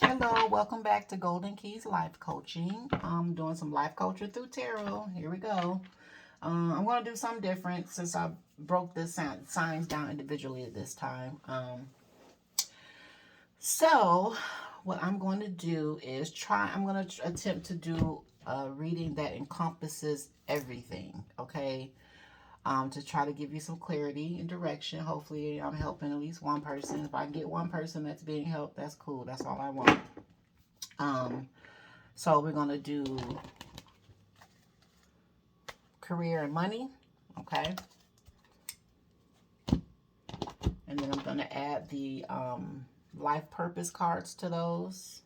Hello, welcome back to Golden Keys Life Coaching. I'm doing some life coaching through tarot. Here we go. I'm going to do something different since I broke the signs down individually at this time. So, what I'm going to do is I'm going to attempt to do a reading that encompasses everything, okay? To try to give you some clarity and direction. Hopefully, I'm helping at least one person. If I get one person that's being helped, that's cool. That's all I want. So we're going to do career and money, okay? And then I'm going to add the life purpose cards to those.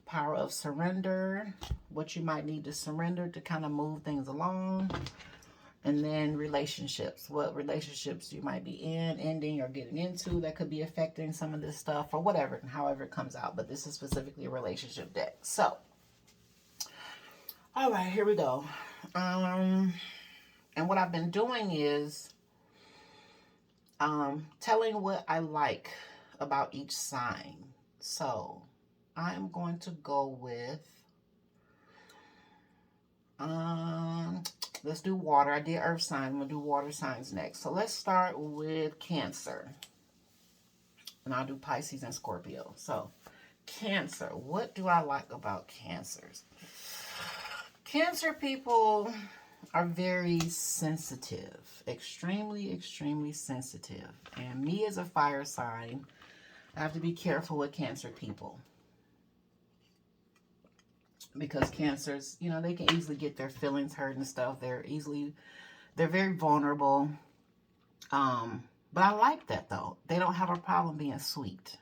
Power of surrender, what you might need to surrender to kind of move things along. And then relationships, what relationships you might be in, ending, or getting into that could be affecting some of this stuff or whatever, however it comes out. But this is specifically a relationship deck. So, all right, here we go. And what I've been doing is telling what I like about each sign. So, I'm going to go with let's do water. I did earth signs. I'm going to do water signs next. So let's start with Cancer. And I'll do Pisces and Scorpio. So, Cancer. What do I like about Cancers? Cancer people are very sensitive. Extremely, extremely sensitive. And me as a fire sign, I have to be careful with Cancer people. Because Cancers, you know, they can easily get their feelings hurt and stuff. They're very vulnerable. But I like that though. They don't have a problem being sweet.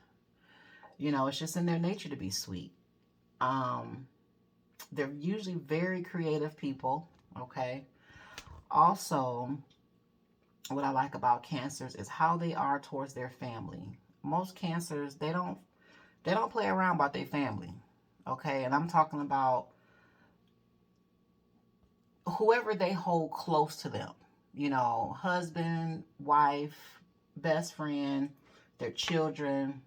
You know, it's just in their nature to be sweet. They're usually very creative people, okay? Also, what I like about Cancers is how they are towards their family. Most Cancers, they don't play around about their family. Okay, and I'm talking about whoever they hold close to them. You know, husband, wife, best friend, their children,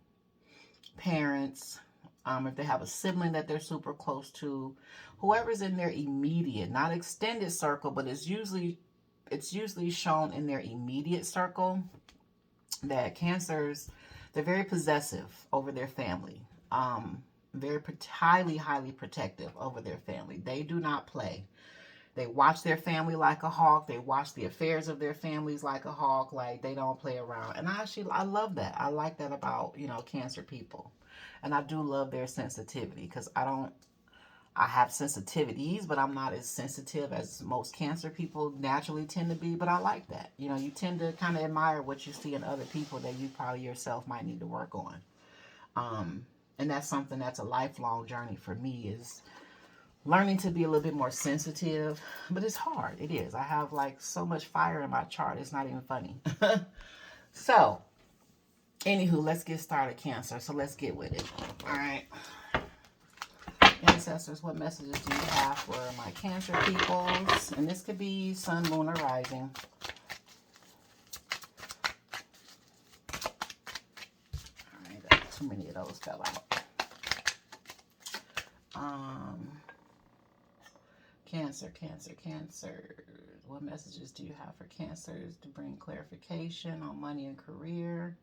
parents. If they have a sibling that they're super close to, whoever's in their immediate, not extended circle, but it's usually shown in their immediate circle that Cancers, they're very possessive over their family. Very highly protective over their family. They do not play. They watch their family like a hawk. They watch the affairs of their families like a hawk. Like, they don't play around. And I love that. I like that about, you know, Cancer people. And I do love their sensitivity because I have sensitivities, but I'm not as sensitive as most Cancer people naturally tend to be. But I like that. You know, you tend to kind of admire what you see in other people that you probably yourself might need to work on. And that's something that's a lifelong journey for me, is learning to be a little bit more sensitive. But it's hard. It is. I have like so much fire in my chart. It's not even funny. So, anywho, let's get started, Cancer. So let's get with it. All right. Ancestors, what messages do you have for my Cancer peoples? And this could be Sun, Moon, or Rising. All right. Too many of those fell out. Cancer. What messages do you have for Cancers to bring clarification on money and career,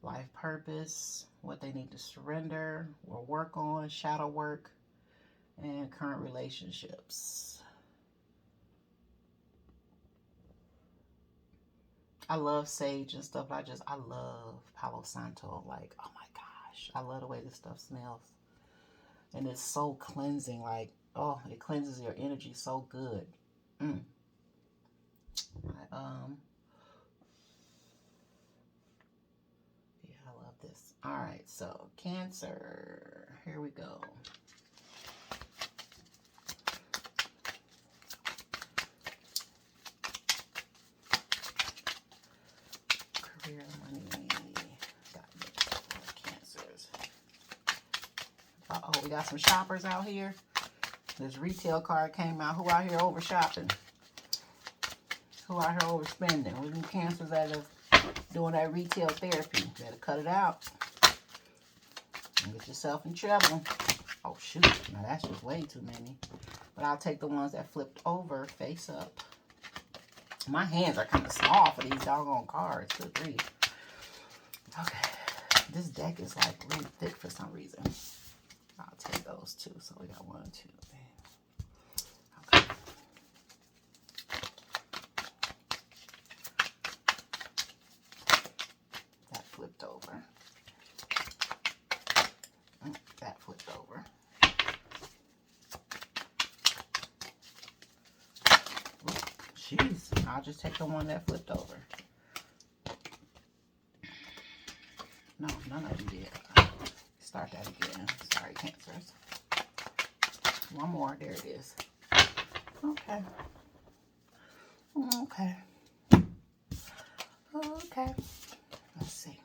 life purpose, what they need to surrender or work on, shadow work, and current relationships? I love sage and stuff. I love Palo Santo. Like, oh my gosh, I love the way this stuff smells. And it's so cleansing. Like, oh, it cleanses your energy so good. Yeah, I love this. All right, so Cancer. Here we go. Career, money. Got Cancers. Uh-oh, we got some shoppers out here. This retail card came out. Who out here over shopping? Who out here overspending? Where them Cancers that are doing that retail therapy? Better cut it out. Get yourself in trouble. Oh, shoot. Now, that's just way too many. But I'll take the ones that flipped over face up. My hands are kind of small for these doggone cards. Good grief. Okay. This deck is like really thick for some reason. I'll take those two. So we got 1, 2, 3. Okay. That flipped over. That flipped over. Jeez, I'll just take the one that flipped over. No, none of them did. Start that again. Sorry, Cancers. One more. There it is. Okay. Okay. Okay. Let's see.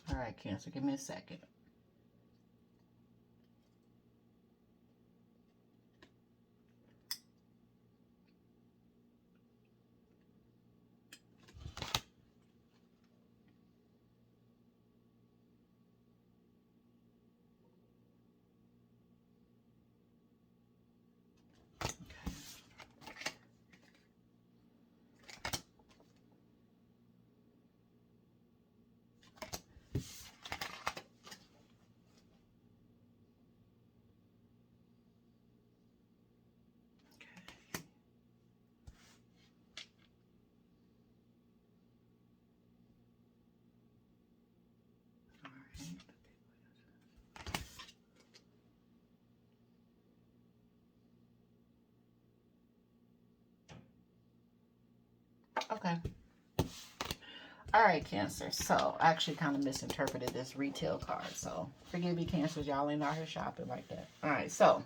All right, Cancer, give me a second. Okay. All right, Cancer. So, I actually kind of misinterpreted this retail card. So, forgive me, Cancers. Y'all ain't out here shopping like that. All right, so.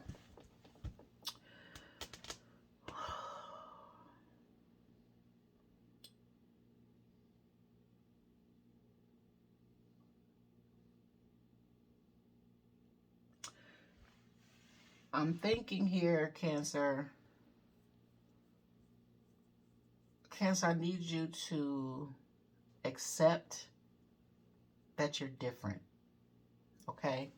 I'm thinking here, Cancer. Cancer, I need you to accept that you're different, okay?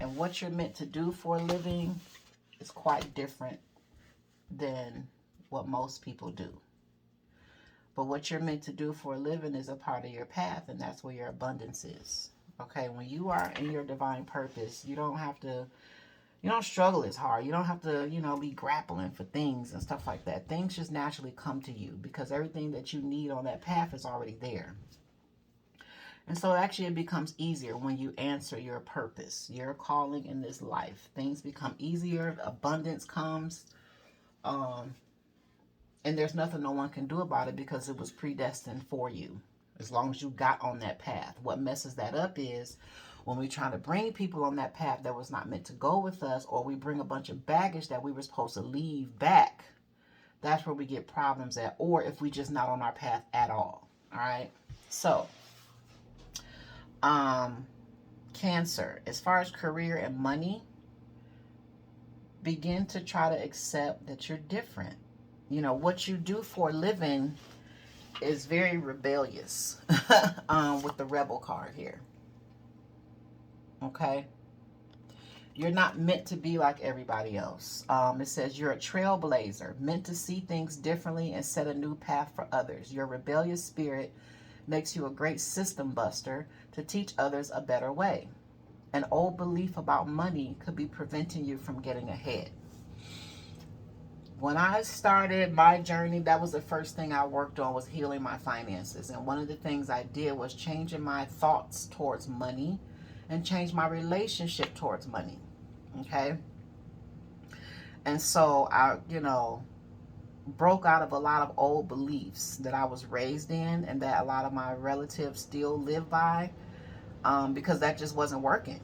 And what you're meant to do for a living is quite different than what most people do. But what you're meant to do for a living is a part of your path, and that's where your abundance is, okay? When you are in your divine purpose, you don't struggle as hard. You don't have to, be grappling for things and stuff like that. Things just naturally come to you because everything that you need on that path is already there. And so actually it becomes easier when you answer your purpose, your calling in this life. Things become easier. Abundance comes. And there's nothing no one can do about it because it was predestined for you. As long as you got on that path. What messes that up is when we try to bring people on that path that was not meant to go with us, or we bring a bunch of baggage that we were supposed to leave back, that's where we get problems at, or if we just not on our path at all. All right. So, Cancer, as far as career and money, begin to try to accept that you're different. What you do for a living is very rebellious with the rebel card here. Okay? You're not meant to be like everybody else. It says you're a trailblazer, meant to see things differently and set a new path for others. Your rebellious spirit makes you a great system buster to teach others a better way. An old belief about money could be preventing you from getting ahead. When I started my journey, that was the first thing I worked on, was healing my finances. And one of the things I did was changing my thoughts towards money and change my relationship towards money. Okay? And so I, broke out of a lot of old beliefs that I was raised in and that a lot of my relatives still live by, because that just wasn't working.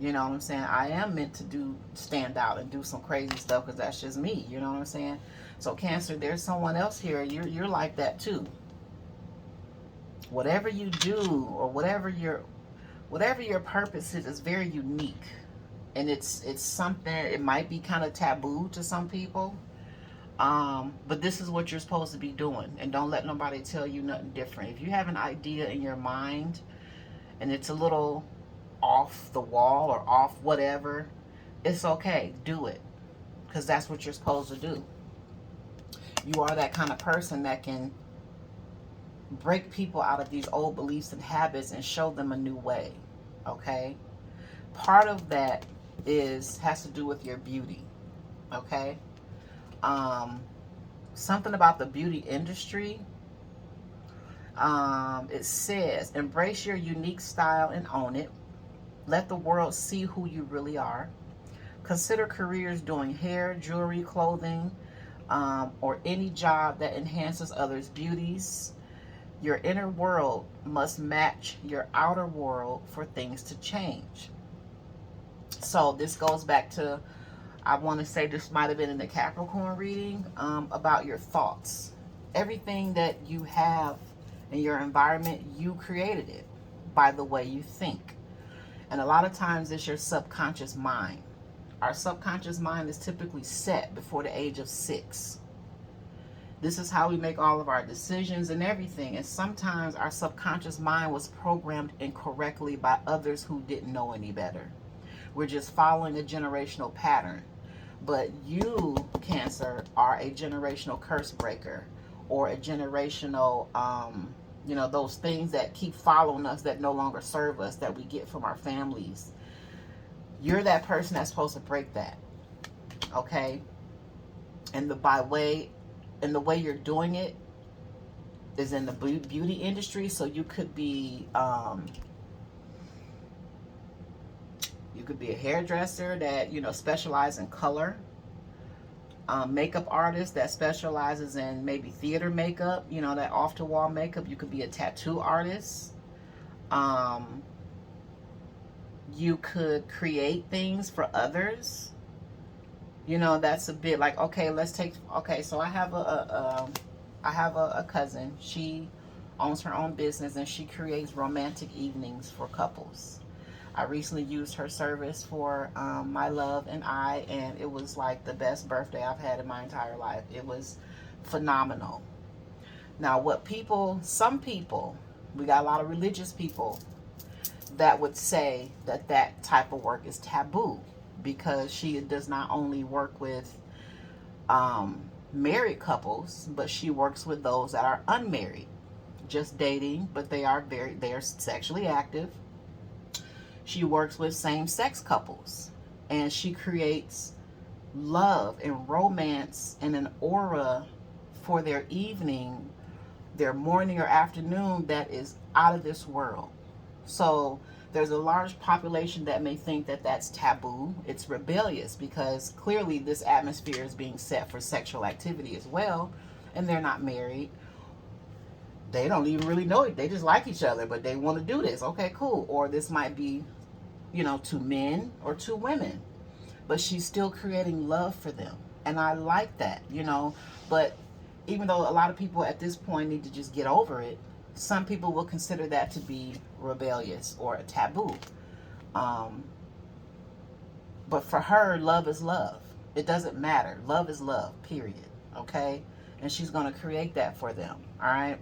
You know what I'm saying? I am meant to stand out and do some crazy stuff because that's just me. You know what I'm saying? So Cancer, there's someone else here. You're like that too. Whatever you do, or whatever your purpose is very unique. And it's something, it might be kind of taboo to some people. But this is what you're supposed to be doing. And don't let nobody tell you nothing different. If you have an idea in your mind and it's a little off the wall or off whatever, it's okay. Do it. Because that's what you're supposed to do. You are that kind of person that can break people out of these old beliefs and habits and show them a new way. Okay? Part of that has to do with your beauty. Okay? Something about the beauty industry. It says, embrace your unique style and own it. Let the world see who you really are. Consider careers doing hair, jewelry, clothing, or any job that enhances others' beauties. Your inner world must match your outer world for things to change. So this goes back to, I want to say this might have been in the Capricorn reading, about your thoughts. Everything that you have in your environment, you created it by the way you think. And a lot of times it's your subconscious mind. Our subconscious mind is typically set before the age of 6. This is how we make all of our decisions and everything. And sometimes our subconscious mind was programmed incorrectly by others who didn't know any better. We're just following a generational pattern. But you, Cancer, are a generational curse breaker, or a generational, those things that keep following us that no longer serve us, that we get from our families. You're that person that's supposed to break that. Okay? And the way you're doing it is in the beauty industry. So you could be a hairdresser that specializes in color, makeup artist that specializes in maybe theater makeup, that off the wall makeup. You could be a tattoo artist. You could create things for others. That's a bit like, so I have a cousin. She owns her own business and she creates romantic evenings for couples. I recently used her service for my love and I, and it was like the best birthday I've had in my entire life. It was phenomenal. Now, some people, we got a lot of religious people that would say that type of work is taboo, because she does not only work with married couples, but she works with those that are unmarried, just dating, but they are sexually active. She works with same-sex couples, and she creates love and romance and an aura for their evening, their morning or afternoon, that is out of this world. So there's a large population that may think that that's taboo. It's rebellious, because clearly this atmosphere is being set for sexual activity as well, and they're not married. They don't even really know it. They just like each other, but they want to do this. Okay, cool. Or this might be, 2 men or 2 women, but she's still creating love for them. And I like that, but even though a lot of people at this point need to just get over it, some people will consider that to be rebellious or a taboo. But for her, love is love. It doesn't matter. Love is love, period. Okay? And she's going to create that for them. All right?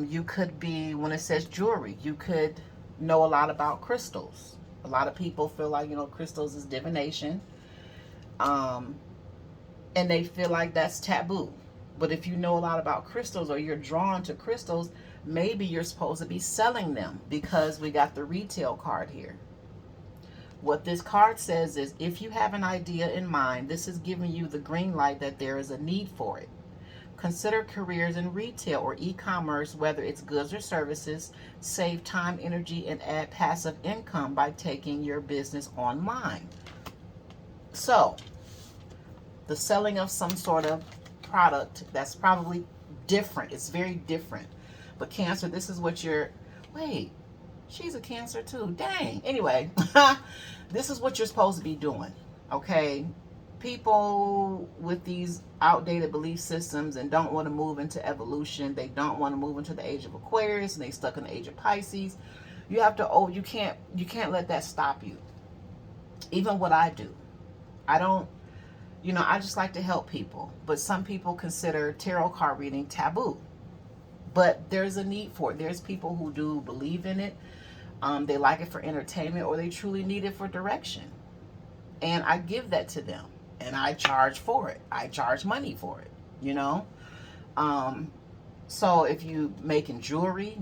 You could be, when it says jewelry, you could know a lot about crystals. A lot of people feel like, crystals is divination. And they feel like that's taboo. But if you know a lot about crystals, or you're drawn to crystals, maybe you're supposed to be selling them, because we got the retail card here. What this card says is, if you have an idea in mind, this is giving you the green light that there is a need for it. Consider careers in retail or e-commerce, whether it's goods or services. Save time, energy, and add passive income by taking your business online. So, the selling of some sort of product that's probably different. It's very different. But Cancer, this is what wait, she's a Cancer too. Dang. Anyway, this is what you're supposed to be doing. Okay? people with these outdated belief systems and don't want to move into evolution, they don't want to move into the age of Aquarius, and they stuck in the age of Pisces. You have to, you can't let that stop you. Even what I do, I don't, I just like to help people, but some people consider tarot card reading taboo. But there's a need for it. There's people who do believe in it. They like it for entertainment, or they truly need it for direction. And I give that to them, and I charge for it. I charge money for it, you know. Um, so if you making jewelry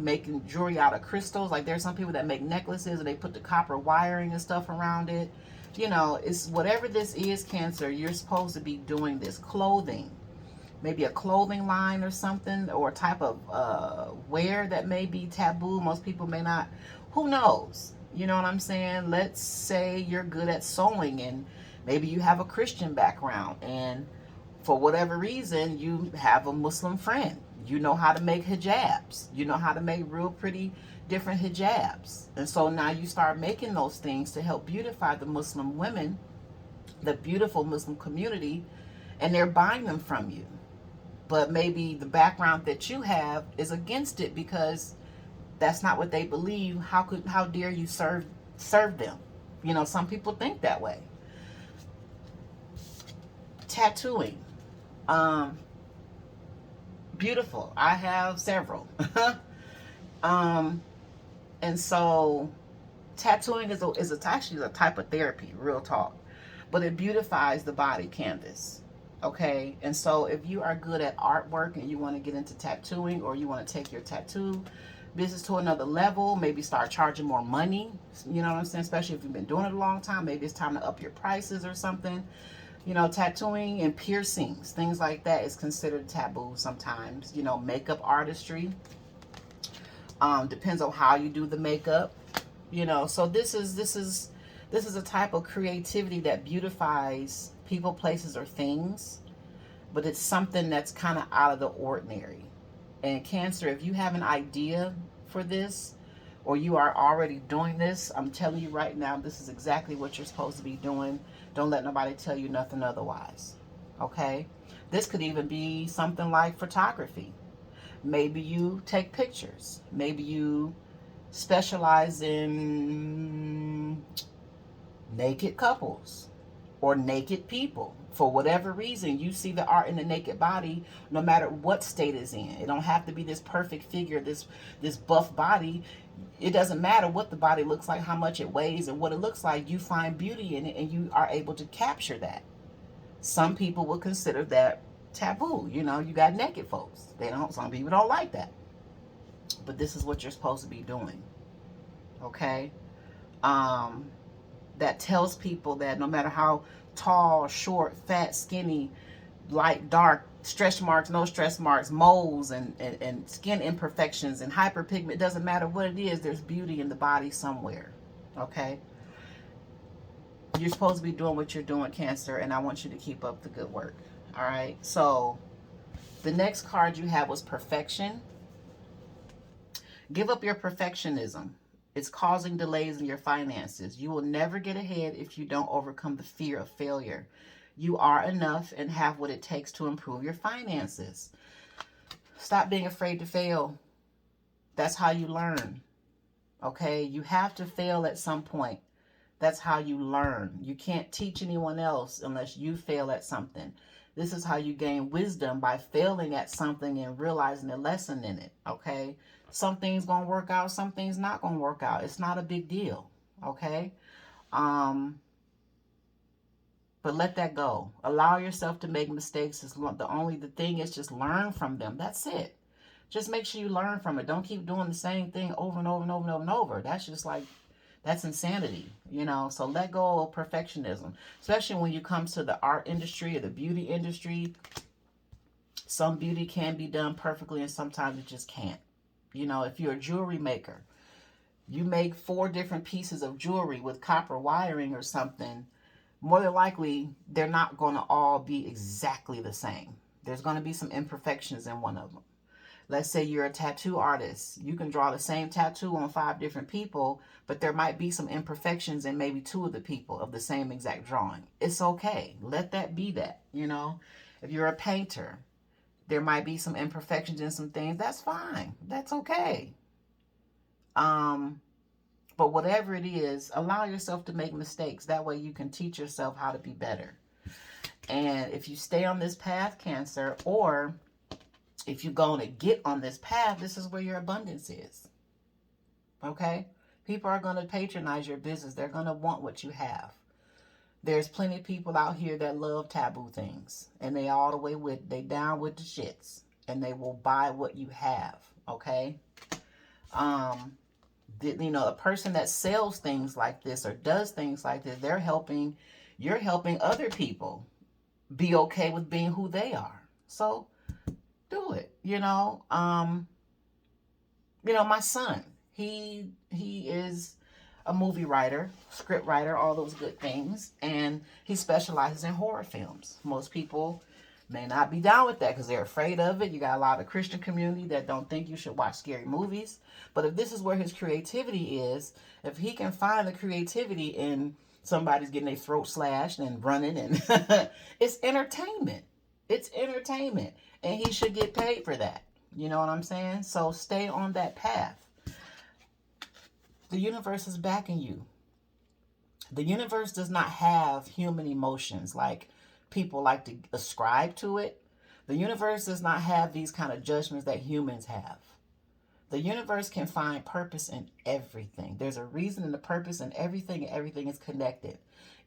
out of crystals, like there's some people that make necklaces and they put the copper wiring and stuff around it. It's whatever this is, Cancer. You're supposed to be doing this. Clothing, maybe a clothing line or something, or a type of wear that may be taboo. Most people may not. Who knows? You know what I'm saying? Let's say you're good at sewing, and maybe you have a Christian background, and for whatever reason you have a Muslim friend. You know how to make hijabs. You know how to make real pretty different hijabs. And so now you start making those things to help beautify the Muslim women, the beautiful Muslim community, and they're buying them from you. But maybe the background that you have is against it because that's not what they believe. How dare you serve them? Some people think that way. Tattooing. Beautiful. I have several. And so tattooing is actually a type of therapy, real talk. But it beautifies the body canvas. Okay? And so if you are good at artwork and you want to get into tattooing, or you want to take your tattoo business to another level, maybe start charging more money, you know what I'm saying? Especially if you've been doing it a long time, maybe it's time to up your prices or something. Tattooing and piercings, things like that is considered taboo sometimes. Makeup artistry, depends on how you do the makeup. So this is a type of creativity that beautifies people, places, or things, but it's something that's kind of out of the ordinary. And Cancer, if you have an idea for this, or you are already doing this, I'm telling you right now, this is exactly what you're supposed to be doing. Don't let nobody tell you nothing otherwise. Okay? This could even be something like photography. Maybe you take pictures. Maybe you specialize in naked couples or naked people. For whatever reason, you see the art in the naked body, no matter what state it's in. It don't have to be this perfect figure, this buff body. It doesn't matter what the body looks like, how much it weighs, and what it looks like. You find beauty in it, and you are able to capture that. Some people will consider that taboo. You got naked folks. Some people don't like that. But this is what you're supposed to be doing. Okay? That tells people that no matter how tall, short, fat, skinny, light, dark, stretch marks, no stretch marks, moles, and skin imperfections and hyperpigment, doesn't matter what it is, there's beauty in the body somewhere. Okay? You're supposed to be doing what you're doing, Cancer, and I want you to keep up the good work. All right? So the next card you have was perfection. Give up your perfectionism. It's causing delays in your finances. You will never get ahead if you don't overcome the fear of failure. You are enough and have what it takes to improve your finances. Stop being afraid to fail. That's how you learn. Okay? You have to fail at some point. That's how you learn. You can't teach anyone else unless you fail at something. This is how you gain wisdom, by failing at something and realizing the lesson in it. Okay? Some things going to work out, some things not going to work out. It's not a big deal. Okay? But let that go. Allow yourself to make mistakes. The thing is just learn from them. That's it. Just make sure you learn from it. Don't keep doing the same thing over and over and over and over and over. That's just like, that's insanity, So let go of perfectionism, especially when it comes to the art industry or the beauty industry. Some beauty can be done perfectly, and sometimes it just can't. If you're a jewelry maker, you make 4 different pieces of jewelry with copper wiring or something, more than likely, they're not going to all be exactly the same. There's going to be some imperfections in one of them. Let's say you're a tattoo artist. You can draw the same tattoo on 5 different people, but there might be some imperfections in maybe 2 of the people of the same exact drawing. It's okay. Let that be that, you know. If you're a painter, there might be some imperfections in some things. That's fine. That's okay. But whatever it is, allow yourself to make mistakes. That way you can teach yourself how to be better. And if you stay on this path, Cancer, or if you're going to get on this path, this is where your abundance is. Okay? People are going to patronize your business. They're going to want what you have. There's plenty of people out here that love taboo things. And they all the way with, they down with the shits. And they will buy what you have. Okay? You know, a person that sells things like this or does things like this, you're helping other people be okay with being who they are. So do it. You know, my son, he is a movie writer, script writer, all those good things, and he specializes in horror films. Most people may not be down with that because they're afraid of it. You got a lot of Christian community that don't think you should watch scary movies. But if this is where his creativity is, if he can find the creativity in somebody's getting their throat slashed and running, and it's entertainment. It's entertainment. And he should get paid for that. You know what I'm saying? So stay on that path. The universe is backing you. The universe does not have human emotions like people like to ascribe to it. The universe does not have these kind of judgments that humans have. The universe can find purpose in everything. There's a reason and a purpose in everything, and everything is connected.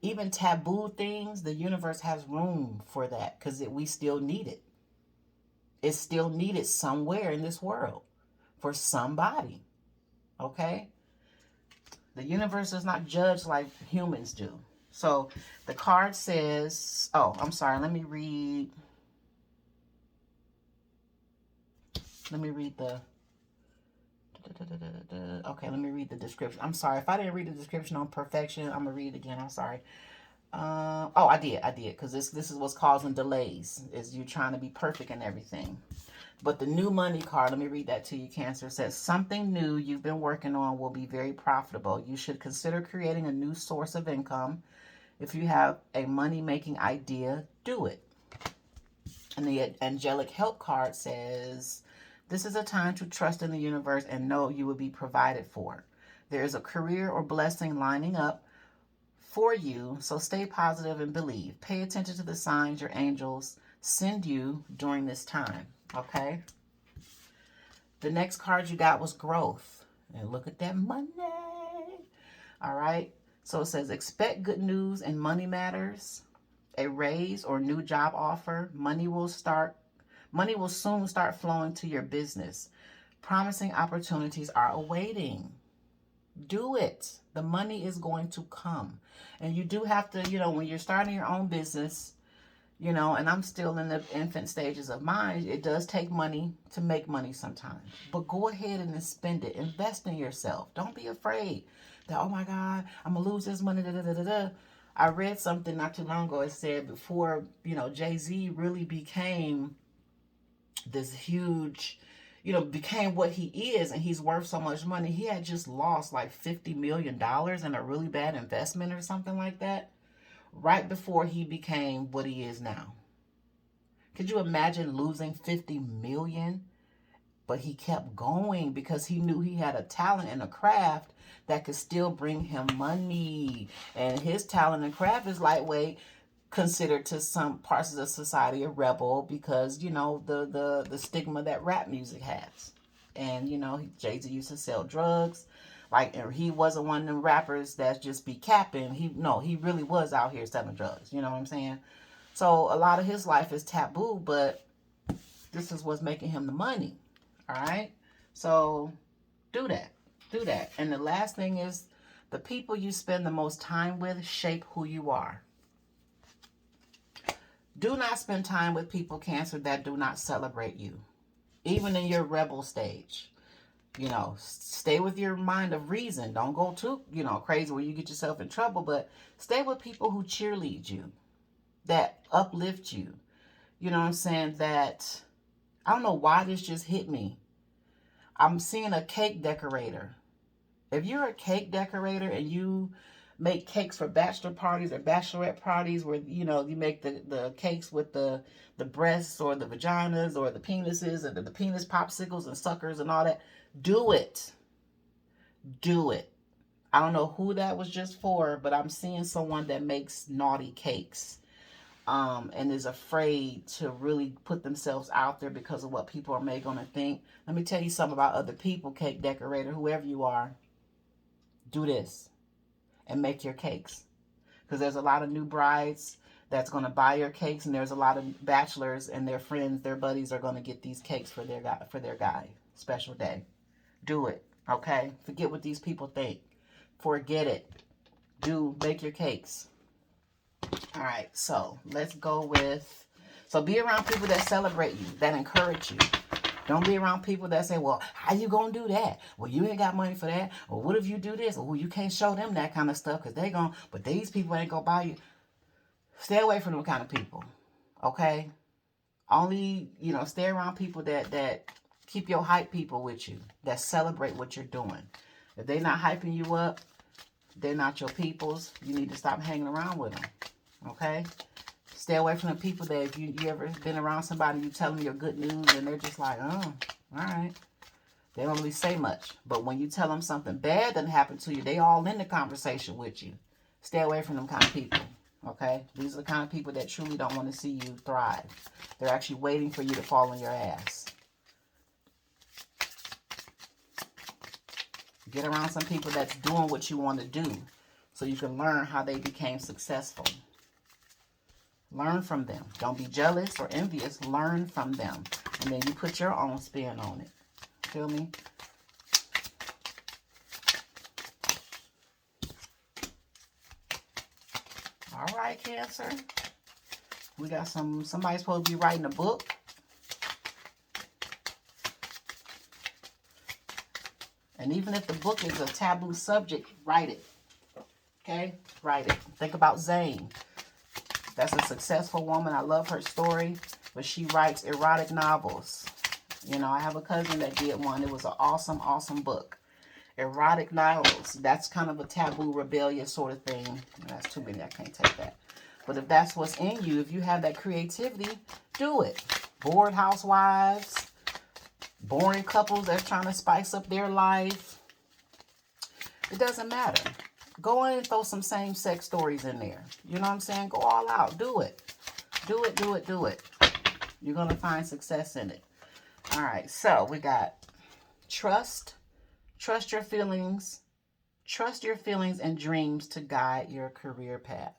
Even taboo things, the universe has room for that because we still need it. It's still needed somewhere in this world for somebody. Okay? The universe does not judge like humans do. So the card says, oh, I'm sorry. Let me read the, okay, let me read the description. I'm sorry. If I didn't read the description on perfection, I'm going to read it again. I'm sorry. Oh, I did. Because this is what's causing delays, is you trying to be perfect in everything. But the new money card, let me read that to you, Cancer. It says, something new you've been working on will be very profitable. You should consider creating a new source of income. If you have a money-making idea, do it. And the angelic help card says, this is a time to trust in the universe and know you will be provided for. There is a career or blessing lining up for you, so stay positive and believe. Pay attention to the signs your angels send you during this time. Okay? The next card you got was growth. And look at that money. All right? So it says, expect good news in money matters, a raise or new job offer. Money will soon start flowing to your business. Promising opportunities are awaiting. Do it. The money is going to come. And you do have to, when you're starting your own business, and I'm still in the infant stages of mine, it does take money to make money sometimes. But go ahead and spend it. Invest in yourself. Don't be afraid that, oh my God, I'm going to lose this money. I read something not too long ago. It said before, Jay-Z really became this huge, became what he is, and he's worth so much money. He had just lost like $50 million in a really bad investment or something like that, right before he became what he is now. Could you imagine losing $50 million? But he kept going because he knew he had a talent and a craft that could still bring him money. And his talent and craft is lightweight, considered to some parts of the society a rebel because, the stigma that rap music has. And, Jay-Z used to sell drugs. Like, he wasn't one of them rappers that just be capping. He really was out here selling drugs. You know what I'm saying? So a lot of his life is taboo, but this is what's making him the money. All right? So do that. Do that. And the last thing is, the people you spend the most time with shape who you are. Do not spend time with people, Cancer, that do not celebrate you. Even in your rebel stage. Stay with your mind of reason. Don't go too, crazy where you get yourself in trouble. But stay with people who cheerlead you. That uplift you. You know what I'm saying? That I don't know why this just hit me. I'm seeing a cake decorator. If you're a cake decorator and you make cakes for bachelor parties or bachelorette parties where, you know, you make the cakes with the breasts or the vaginas or the penises and the penis popsicles and suckers and all that, do it. Do it. I don't know who that was just for, but I'm seeing someone that makes naughty cakes. And is afraid to really put themselves out there because of what people are going to think. Let me tell you something about other people, cake decorator, whoever you are. Do this and make your cakes. Because there's a lot of new brides that's going to buy your cakes, and there's a lot of bachelors and their friends, their buddies are going to get these cakes for their guy special day. Do it, okay? Forget what these people think. Forget it. Make your cakes. All right, so let's go with, so be around people that celebrate you, that encourage you. Don't be around people that say, well, how you going to do that? Well, you ain't got money for that. Or what if you do this? Or you can't show them that kind of stuff because they going, but these people ain't going to buy you. Stay away from them kind of people, okay? Only, stay around people that keep your hype people with you, that celebrate what you're doing. If they're not hyping you up, they're not your peoples. You need to stop hanging around with them. Okay? Stay away from the people that if you ever been around somebody, you tell them your good news and they're just like, oh, all right. They don't really say much. But when you tell them something bad that happened to you, they all in the conversation with you. Stay away from them kind of people. Okay? These are the kind of people that truly don't want to see you thrive. They're actually waiting for you to fall on your ass. Get around some people that's doing what you want to do so you can learn how they became successful. Learn from them. Don't be jealous or envious. Learn from them. And then you put your own spin on it. Feel me? All right, Cancer. We got somebody's supposed to be writing a book. And even if the book is a taboo subject, write it. Okay? Write it. Think about Zane. That's a successful woman. I love her story. But she writes erotic novels. I have a cousin that did one. It was an awesome, awesome book. Erotic novels. That's kind of a taboo, rebellious sort of thing. That's too many. I can't take that. But if that's what's in you, if you have that creativity, do it. Bored housewives. Boring couples that's trying to spice up their life. It doesn't matter. Go in and throw some same-sex stories in there. You know what I'm saying? Go all out. Do it. Do it, do it, do it. You're going to find success in it. All right, so we got trust. Trust your feelings. Trust your feelings and dreams to guide your career path.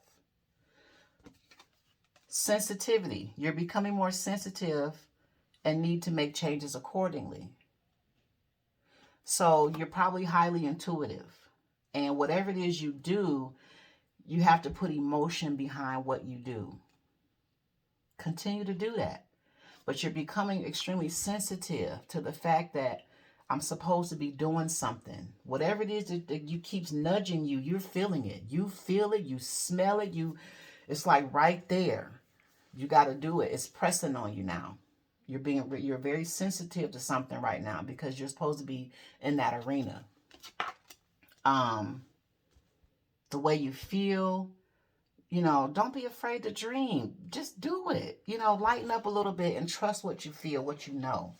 Sensitivity. You're becoming more sensitive and need to make changes accordingly. So you're probably highly intuitive. And whatever it is you do, you have to put emotion behind what you do. Continue to do that. But you're becoming extremely sensitive to the fact that I'm supposed to be doing something. Whatever it is that you keeps nudging you, you're feeling it. You feel it, you smell it, it's like right there. You got to do it. It's pressing on you now. You're very sensitive to something right now because you're supposed to be in that arena. The way you feel, don't be afraid to dream. Just do it. Lighten up a little bit and trust what you feel, what you know,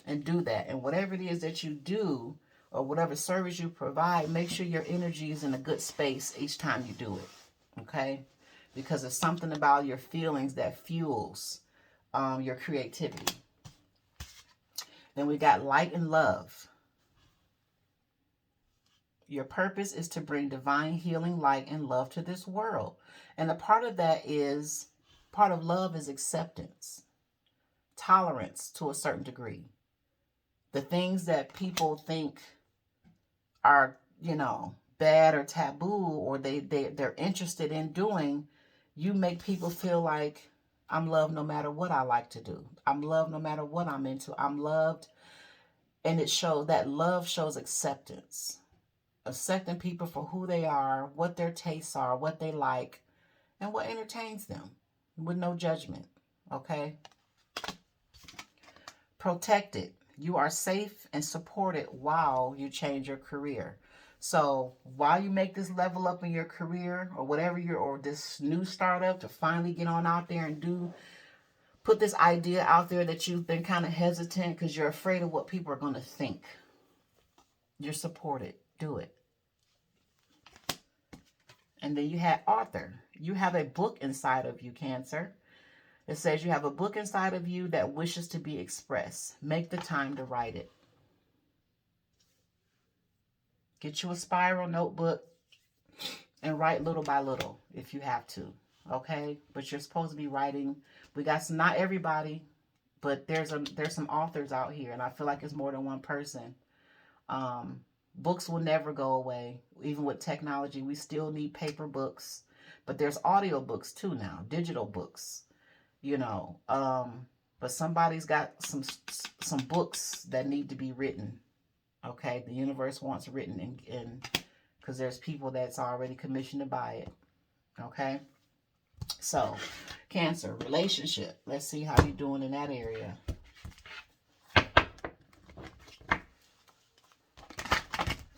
and do that. And whatever it is that you do or whatever service you provide, make sure your energy is in a good space each time you do it. Okay? Because it's something about your feelings that fuels your creativity. Then we got light and love. Your purpose is to bring divine healing, light, and love to this world. And a part of love is acceptance, tolerance to a certain degree. The things that people think are, bad or taboo or they're interested in doing, you make people feel like I'm loved no matter what I like to do. I'm loved no matter what I'm into. I'm loved. And that love shows acceptance. Accepting people for who they are, what their tastes are, what they like, and what entertains them with no judgment. Okay? protected. You are safe and supported while you change your career. So while you make this level up in your career or whatever or this new startup to finally get on out there and put this idea out there that you've been kind of hesitant because you're afraid of what people are going to think. You're supported. Do it. And then you had author. You have a book inside of you, Cancer. It says you have a book inside of you that wishes to be expressed. Make the time to write it. Get you a spiral notebook and write little by little if you have to. Okay? But you're supposed to be writing. We got some, not everybody, but there's some authors out here, and I feel like it's more than one person. Books will never go away. Even with technology, we still need paper books. But there's audio books too now, digital books. But somebody's got some books that need to be written. Okay, the universe wants written in because there's people that's already commissioned to buy it. Okay, so Cancer, relationship. Let's see how you're doing in that area. I'm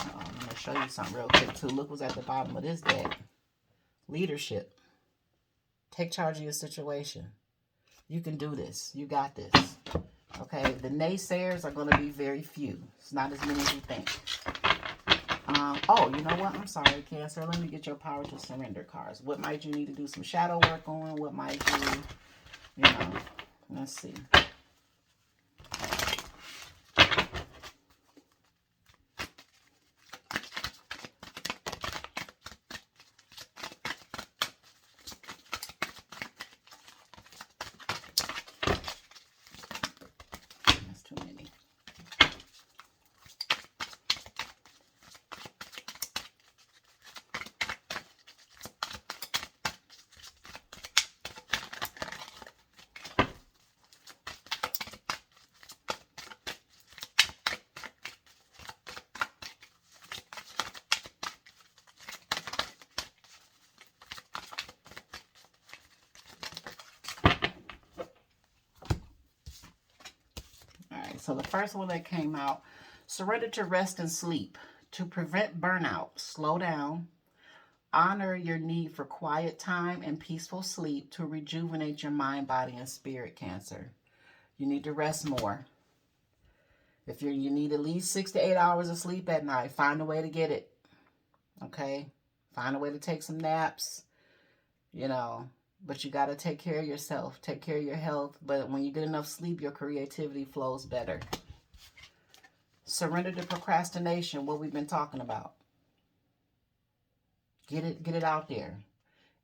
going to show you something real quick too. Look what's at the bottom of this deck. Leadership. Take charge of your situation. You can do this. You got this. Okay, the naysayers are going to be very few. It's not as many as you think. Oh, you know what? I'm sorry, Cancer. Let me get your power to surrender cards. What might you need to do some shadow work on? What might you, let's see. So the first one that came out, surrender to rest and sleep. To prevent burnout, slow down. Honor your need for quiet time and peaceful sleep to rejuvenate your mind, body, and spirit, Cancer. You need to rest more. If you need at least 6 to 8 hours of sleep at night, find a way to get it. Okay? Find a way to take some naps, but you got to take care of yourself, take care of your health. But when you get enough sleep, your creativity flows better. Surrender to procrastination, what we've been talking about. Get it out there.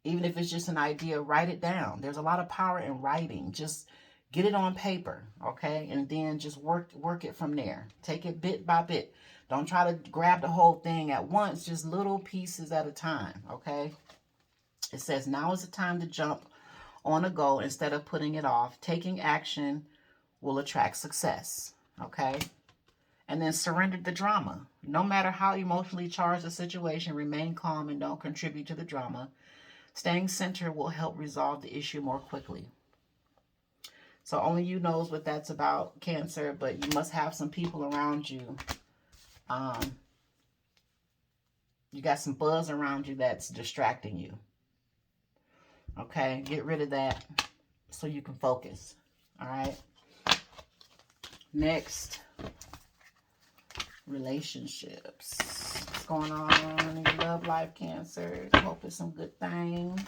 Even if it's just an idea, write it down. There's a lot of power in writing. Just get it on paper, okay? And then just work it from there. Take it bit by bit. Don't try to grab the whole thing at once, just little pieces at a time, okay? It says, now is the time to jump on a goal instead of putting it off. Taking action will attract success, okay? And then surrender the drama. No matter how emotionally charged the situation, remain calm and don't contribute to the drama. Staying centered will help resolve the issue more quickly. So only you knows what that's about, Cancer, but you must have some people around you. You got some buzz around you that's distracting you. Okay, get rid of that so you can focus. All right. Next, relationships. What's going on in your love life, Cancer? Hope it's some good things.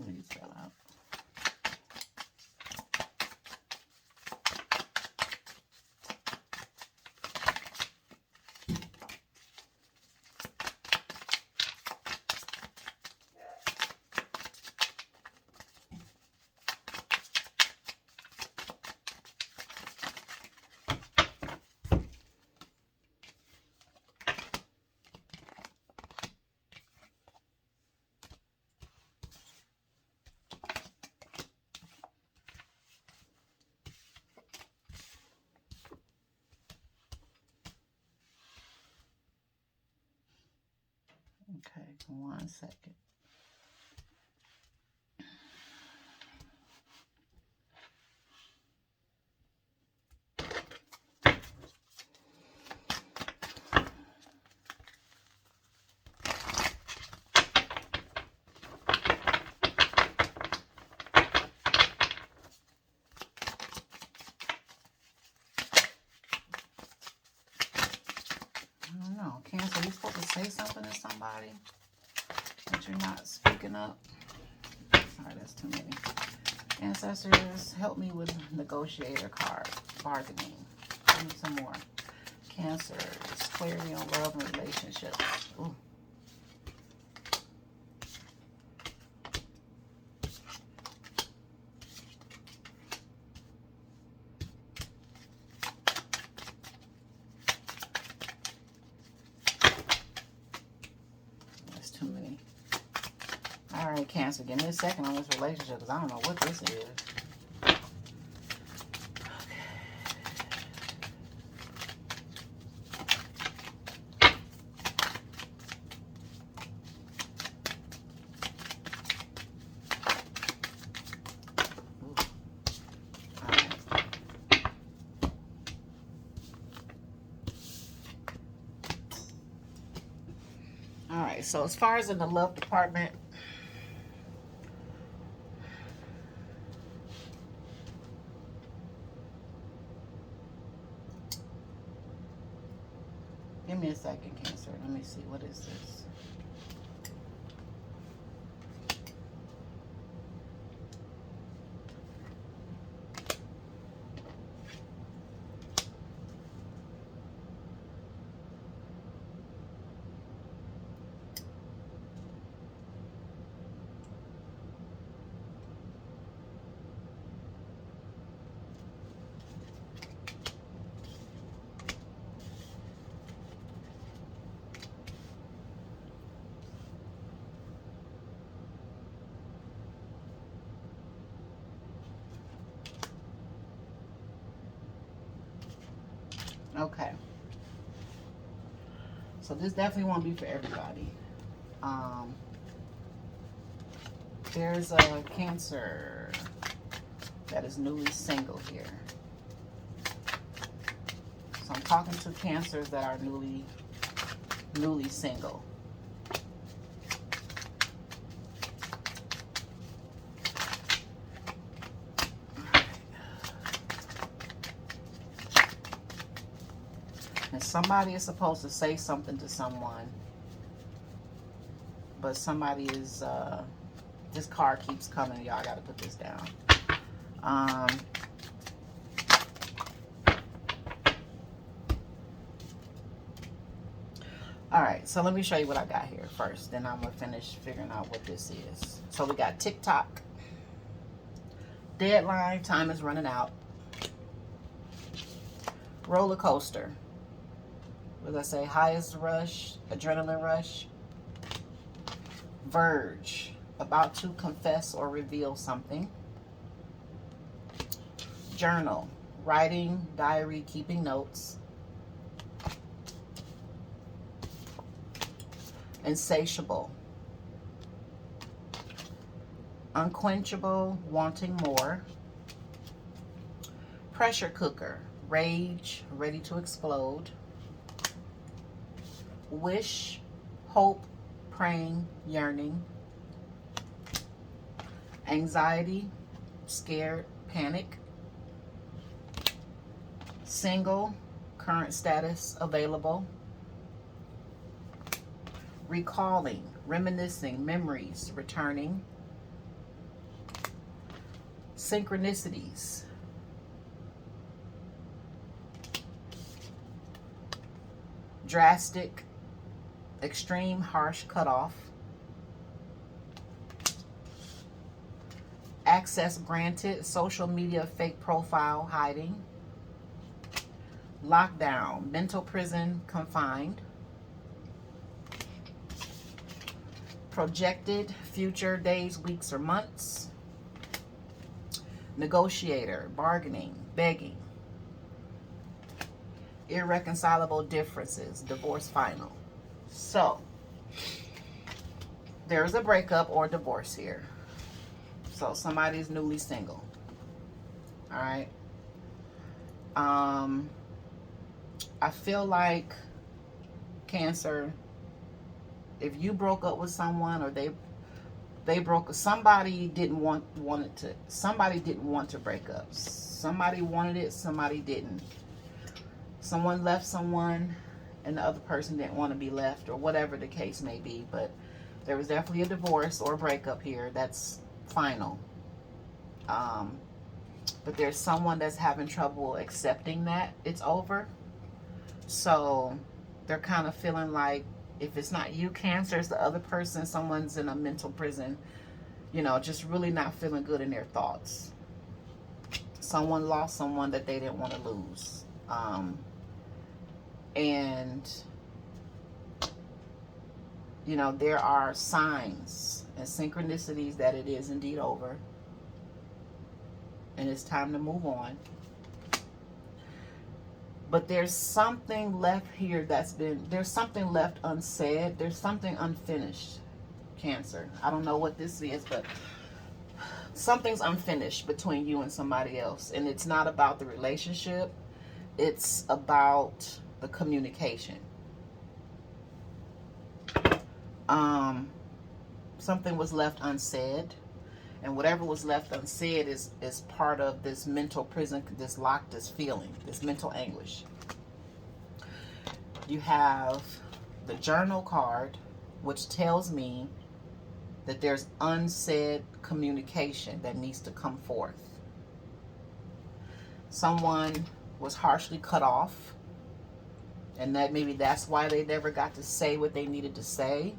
These fell out. Okay, 1 second. I don't know. Cancer, you supposed to say something to somebody, but you're not speaking up. Sorry, that's too many. Ancestors, help me with negotiator card. Bargaining. Give me some more. Cancer, clarity on love and relationships. Ooh. That's too many. All right, Cancer, give me a second on this relationship because I don't know what this is. All right, so as far as in the love department, give me a second, Cancer. Let me see. What is this? Okay. So this definitely won't be for everybody. There's a Cancer that is newly single here. So I'm talking to Cancers that are newly single. And somebody is supposed to say something to someone, but somebody is, this card keeps coming. Y'all got to put this down. All right, so let me show you what I got here first. Then I'm going to finish figuring out what this is. So we got TikTok. Deadline, time is running out. Roller coaster. What did I say? Highest rush, adrenaline rush. Verge, about to confess or reveal something. Journal, writing, diary, keeping notes. Insatiable, unquenchable, wanting more. Pressure cooker, rage, ready to explode. Wish, hope, praying, yearning. Anxiety, scared, panic. Single, current status, available. Recalling, reminiscing, memories, returning. Synchronicities. Drastic, extreme, harsh, cutoff. Access granted, social media, fake profile, hiding. Lockdown, mental prison, confined. Projected, future, days, weeks, or months. Negotiator, bargaining, begging. Irreconcilable differences, divorce final. So, there's a breakup or divorce here. So somebody's newly single. All right. I feel like, Cancer, if you broke up with someone, or they broke, somebody didn't want to break up. Somebody wanted it, somebody didn't. Someone left someone and the other person didn't want to be left, or whatever the case may be. But there was definitely a divorce or a breakup here. That's final. But there's someone that's having trouble accepting that it's over. So they're kind of feeling like, if it's not you, Cancer, it's the other person. Someone's in a mental prison, just really not feeling good in their thoughts. Someone lost someone that they didn't want to lose. And there are signs and synchronicities that it is indeed over. And it's time to move on. But there's something left here there's something left unsaid. There's something unfinished, Cancer. I don't know what this is, but something's unfinished between you and somebody else. And it's not about the relationship. It's about the communication. Something was left unsaid. And whatever was left unsaid is part of this mental prison, this feeling, this mental anguish. You have the journal card, which tells me that there's unsaid communication that needs to come forth. Someone was harshly cut off, and maybe that's why they never got to say what they needed to say,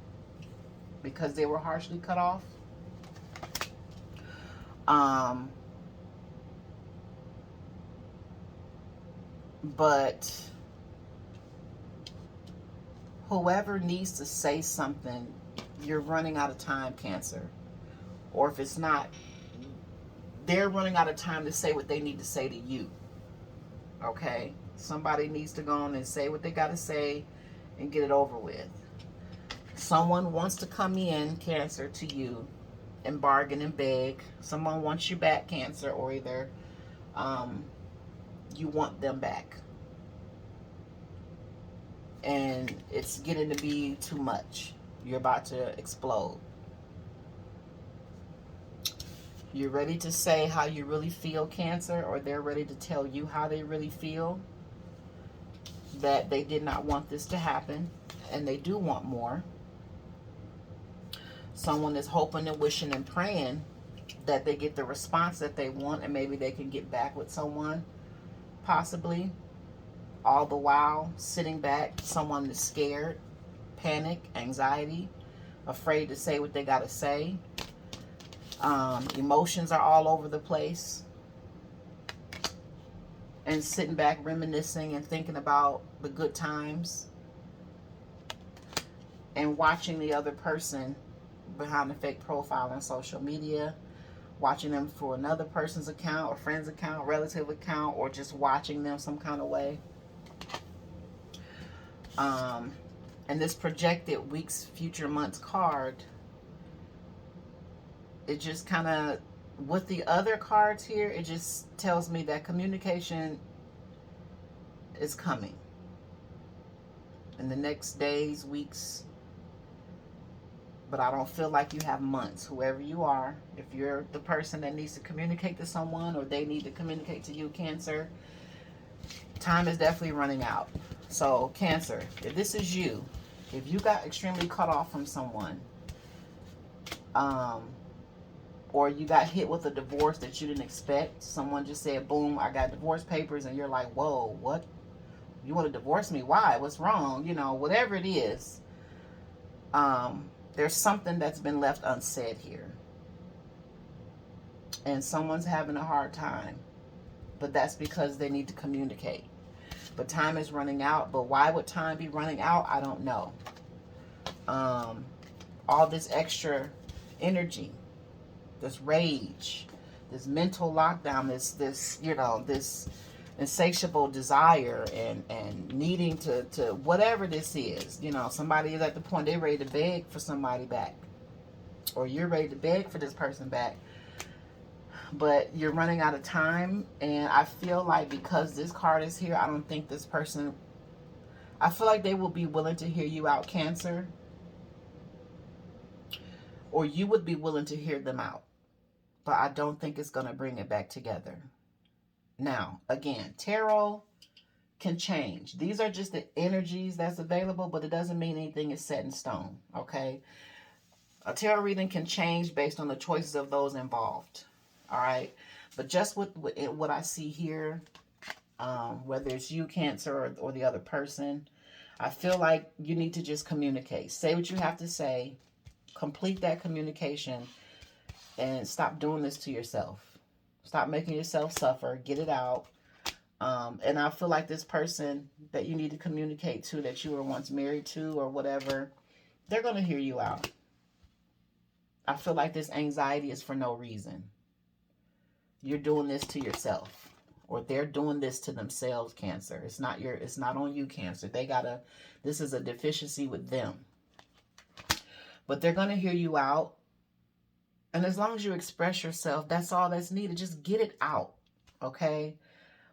because they were harshly cut off. But whoever needs to say something, you're running out of time, Cancer. Or if it's not, they're running out of time to say what they need to say to you. Okay? Somebody needs to go on and say what they got to say and get it over with. Someone wants to come in, Cancer, to you and bargain and beg. Someone wants you back, Cancer, or either you want them back. And it's getting to be too much. You're about to explode. You're ready to say how you really feel, Cancer, or they're ready to tell you how they really feel. That they did not want this to happen, and they do want more. Someone is hoping and wishing and praying that they get the response that they want, and maybe they can get back with someone, possibly. All the while, sitting back, someone is scared, panic, anxiety, afraid to say what they got to say. Emotions are all over the place. And sitting back, reminiscing and thinking about the good times. And watching the other person behind the fake profile on social media, watching them for another person's account or friend's account, relative account, or just watching them some kind of way. And this projected weeks, future months card, it just kind of, with the other cards here, it just tells me that communication is coming in the next days, weeks. But I don't feel like you have months. Whoever you are, if you're the person that needs to communicate to someone, or they need to communicate to you, Cancer, time is definitely running out. So, Cancer, if this is you, if you got extremely cut off from someone, or you got hit with a divorce that you didn't expect, someone just said, boom, I got divorce papers, and you're like, whoa, what? You want to divorce me? Why? What's wrong? Whatever it is. There's something that's been left unsaid here. And someone's having a hard time. But that's because they need to communicate. But time is running out. But why would time be running out? I don't know. All this extra energy, this rage, this mental lockdown, this insatiable desire and needing to whatever this is. Somebody is at the point they're ready to beg for somebody back. or you're ready to beg for this person back, but you're running out of time. And I feel like because this card is here, I don't think this person, I feel like they will be willing to hear you out, Cancer, or you would be willing to hear them out, but I don't think it's going to bring it back together. Now, again, tarot can change. These are just the energies that's available, but it doesn't mean anything is set in stone, okay? A tarot reading can change based on the choices of those involved, all right? But just with what I see here, whether it's you, Cancer, or the other person, I feel like you need to just communicate. Say what you have to say. Complete that communication and stop doing this to yourself. Stop making yourself suffer. Get it out. And I feel like this person that you need to communicate to, that you were once married to or whatever, they're going to hear you out. I feel like this anxiety is for no reason. You're doing this to yourself, or they're doing this to themselves, Cancer. It's not on you, Cancer. This is a deficiency with them. But they're going to hear you out. And as long as you express yourself, that's all that's needed. Just get it out, okay?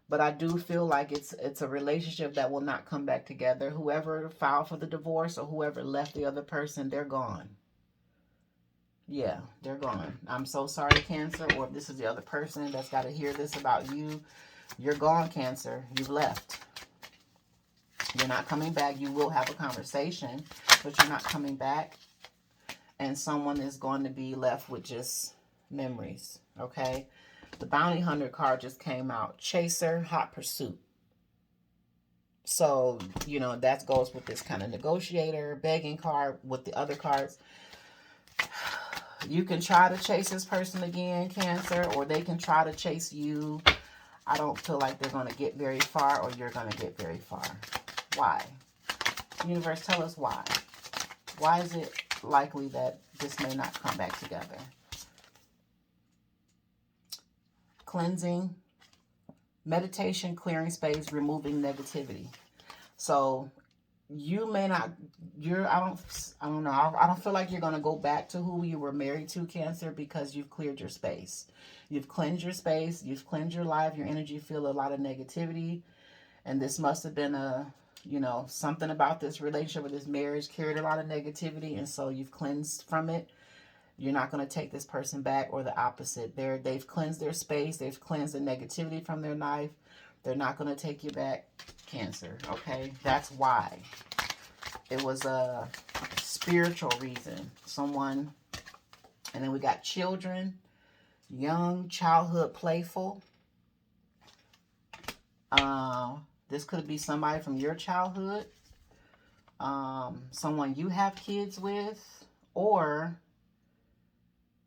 But I do feel like it's a relationship that will not come back together. Whoever filed for the divorce or whoever left the other person, they're gone. Yeah, they're gone. I'm so sorry, Cancer. Or if this is the other person that's got to hear this about you, you're gone, Cancer. You've left. You're not coming back. You will have a conversation, but you're not coming back. And someone is going to be left with just memories, okay? The Bounty Hunter card just came out. Chaser, hot pursuit. So, you know, that goes with this kind of negotiator, begging card with the other cards. You can try to chase this person again, Cancer, or they can try to chase you. I don't feel like they're going to get very far, or you're going to get very far. Why? Universe, tell us why. Why is it likely that this may not come back together? Cleansing, meditation, clearing space, removing negativity. So you may not, I don't know. I don't feel like you're going to go back to who you were married to, Cancer, because you've cleared your space. You've cleansed your space. You've cleansed your life. Your energy feel a lot of negativity. And this must have been something about this relationship or this marriage carried a lot of negativity. And so you've cleansed from it. You're not going to take this person back, or the opposite. They've cleansed their space. They've cleansed the negativity from their life. They're not going to take you back, Cancer, okay? That's why. It was a spiritual reason. Someone, and then we got children, young, childhood, playful. This could be somebody from your childhood, someone you have kids with, or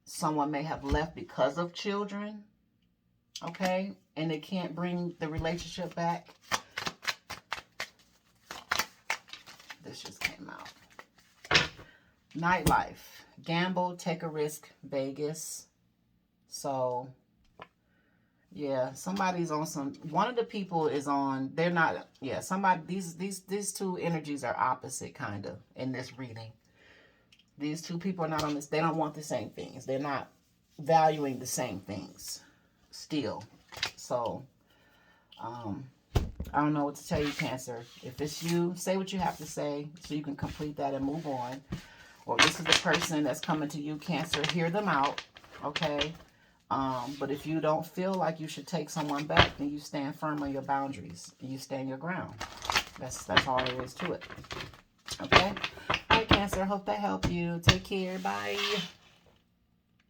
someone may have left because of children, okay? And they can't bring the relationship back. This just came out. Nightlife. Gamble, take a risk, Vegas. So, yeah, somebody's on one of the people is on, they're not, yeah, somebody, these two energies are opposite, kind of, in this reading. These two people are not on this, they don't want the same things. They're not valuing the same things still. So, I don't know what to tell you, Cancer. If it's you, say what you have to say so you can complete that and move on. Or this is the person that's coming to you, Cancer, hear them out, okay? But if you don't feel like you should take someone back, then you stand firm on your boundaries. And you stand your ground. That's all there is to it. Okay? All right, Cancer. Hope that helped you. Take care. Bye.